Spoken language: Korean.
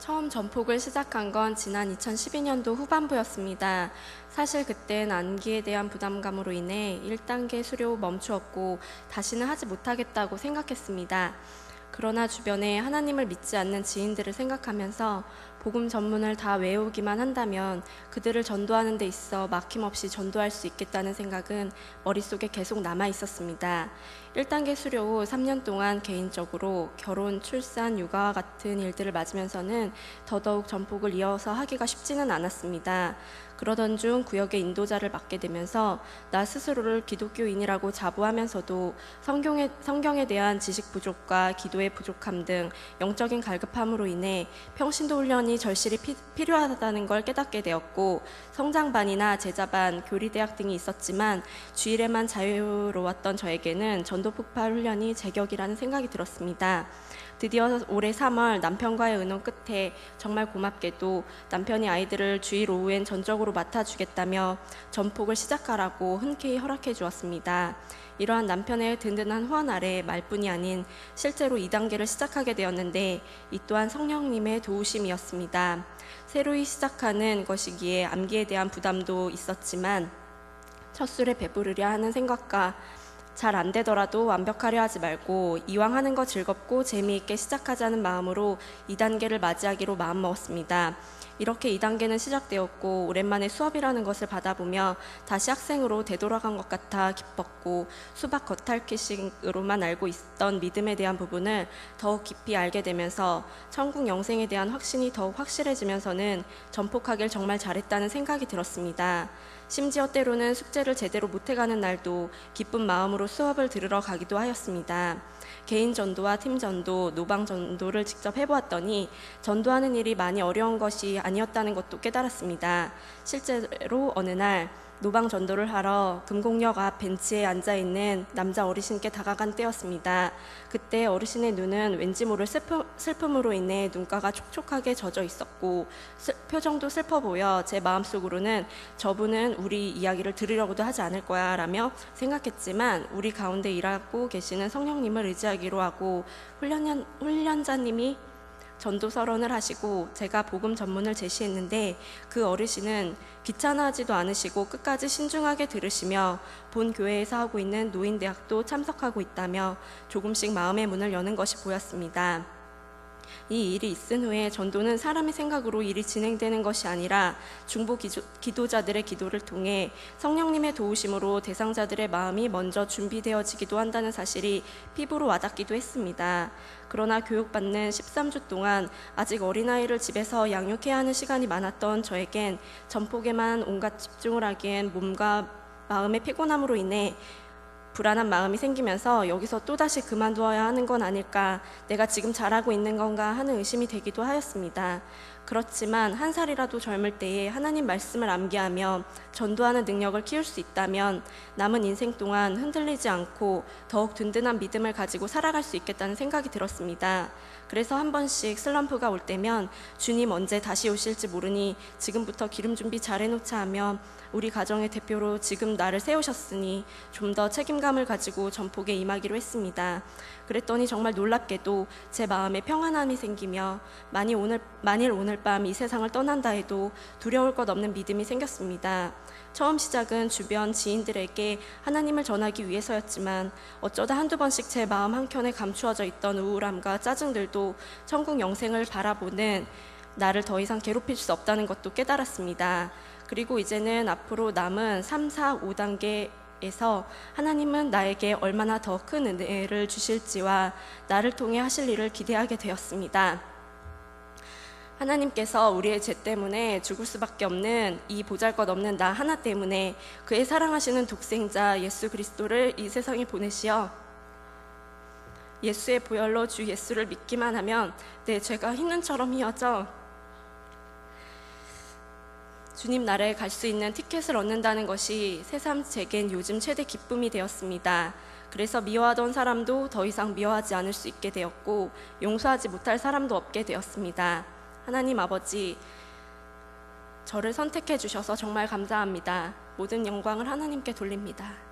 처음 전폭을 시작한 건 지난 2012년도 후반부였습니다. 사실 그땐 암기에 대한 부담감으로 인해 1단계 수료 멈추었고 다시는 하지 못하겠다고 생각했습니다. 그러나 주변에 하나님을 믿지 않는 지인들을 생각하면서 복음 전문을 다 외우기만 한다면 그들을 전도하는 데 있어 막힘없이 전도할 수 있겠다는 생각은 머릿속에 계속 남아 있었습니다. 1단계 수료 후 3년 동안 개인적으로 결혼, 출산, 육아와 같은 일들을 맞으면서는 더더욱 전폭을 이어서 하기가 쉽지는 않았습니다. 그러던 중 구역의 인도자를 맡게 되면서 나 스스로를 기독교인이라고 자부하면서도 성경에 대한 지식 부족과 기도의 부족함 등 영적인 갈급함으로 인해 평신도 훈련이 절실히 필요하다는 걸 깨닫게 되었고, 성장반이나 제자반, 교리대학 등이 있었지만 주일에만 자유로웠던 저에게는 전도 폭발 훈련이 제격이라는 생각이 들었습니다. 드디어 올해 3월 남편과의 의논 끝에 정말 고맙게도 남편이 아이들을 주일 오후엔 전적으로 맡아주겠다며 전폭을 시작하라고 흔쾌히 허락해 주었습니다. 이러한 남편의 든든한 후원 아래 말뿐이 아닌 실제로 2단계를 시작하게 되었는데 이 또한 성령님의 도우심이었습니다. 새로이 시작하는 것이기에 암기에 대한 부담도 있었지만 첫 술에 배부르려 하는 생각과 잘 안 되더라도 완벽하려 하지 말고 이왕 하는 거 즐겁고 재미있게 시작하자는 마음으로 2단계를 맞이하기로 마음먹었습니다. 이렇게 2단계는 시작되었고 오랜만에 수업이라는 것을 받아보며 다시 학생으로 되돌아간 것 같아 기뻤고, 수박 겉핥기식으로만 알고 있던 믿음에 대한 부분을 더욱 깊이 알게 되면서 천국 영생에 대한 확신이 더욱 확실해지면서는 전폭하길 정말 잘했다는 생각이 들었습니다. 심지어 때로는 숙제를 제대로 못해가는 날도 기쁜 마음으로 수업을 들으러 가기도 하였습니다. 개인 전도와 팀 전도, 노방 전도를 직접 해보았더니 전도하는 일이 많이 어려운 것이 아니었다는 것도 깨달았습니다. 실제로 어느 날 노방 전도를 하러 금곡역 앞 벤치에 앉아있는 남자 어르신께 다가간 때였습니다. 그때 어르신의 눈은 왠지 모를 슬픔으로 인해 눈가가 촉촉하게 젖어 있었고 표정도 슬퍼 보여 제 마음속으로는 저분은 우리 이야기를 들으려고도 하지 않을 거야 라며 생각했지만, 우리 가운데 일하고 계시는 성령님을 의지하기로 하고 훈련자님이 전도 서론을 하시고 제가 복음 전문을 제시했는데 그 어르신은 귀찮아하지도 않으시고 끝까지 신중하게 들으시며 본 교회에서 하고 있는 노인대학도 참석하고 있다며 조금씩 마음의 문을 여는 것이 보였습니다. 이 일이 있은 후에 전도는 사람의 생각으로 일이 진행되는 것이 아니라 중보 기도자들의 기도를 통해 성령님의 도우심으로 대상자들의 마음이 먼저 준비되어지기도 한다는 사실이 피부로 와닿기도 했습니다. 그러나 교육받는 13주 동안 아직 어린아이를 집에서 양육해야 하는 시간이 많았던 저에겐 전폭에만 온갖 집중을 하기엔 몸과 마음의 피곤함으로 인해 불안한 마음이 생기면서 여기서 또다시 그만두어야 하는 건 아닐까, 내가 지금 잘하고 있는 건가 하는 의심이 되기도 하였습니다. 그렇지만 한 살이라도 젊을 때에 하나님 말씀을 암기하며 전도하는 능력을 키울 수 있다면 남은 인생 동안 흔들리지 않고 더욱 든든한 믿음을 가지고 살아갈 수 있겠다는 생각이 들었습니다. 그래서 한 번씩 슬럼프가 올 때면 주님 언제 다시 오실지 모르니 지금부터 기름 준비 잘 해놓자 하며 우리 가정의 대표로 지금 나를 세우셨으니 좀 더 책임감을 가지고 전폭에 임하기로 했습니다. 그랬더니 정말 놀랍게도 제 마음에 평안함이 생기며 만일 오늘 밤 이 세상을 떠난다 해도 두려울 것 없는 믿음이 생겼습니다. 처음 시작은 주변 지인들에게 하나님을 전하기 위해서였지만 어쩌다 한두 번씩 제 마음 한켠에 감추어져 있던 우울함과 짜증들도 천국 영생을 바라보는 나를 더 이상 괴롭힐 수 없다는 것도 깨달았습니다. 그리고 이제는 앞으로 남은 3, 4, 5단계에서 하나님은 나에게 얼마나 더 큰 은혜를 주실지와 나를 통해 하실 일을 기대하게 되었습니다. 하나님께서 우리의 죄 때문에 죽을 수밖에 없는 이 보잘것없는 나 하나 때문에 그의 사랑하시는 독생자 예수 그리스도를 이 세상에 보내시어 예수의 보혈로 주 예수를 믿기만 하면 내 죄가 흰눈처럼 희어져 주님 나라에 갈 수 있는 티켓을 얻는다는 것이 새삼 제겐 요즘 최대 기쁨이 되었습니다. 그래서 미워하던 사람도 더 이상 미워하지 않을 수 있게 되었고 용서하지 못할 사람도 없게 되었습니다. 하나님 아버지, 저를 선택해 주셔서 정말 감사합니다. 모든 영광을 하나님께 돌립니다.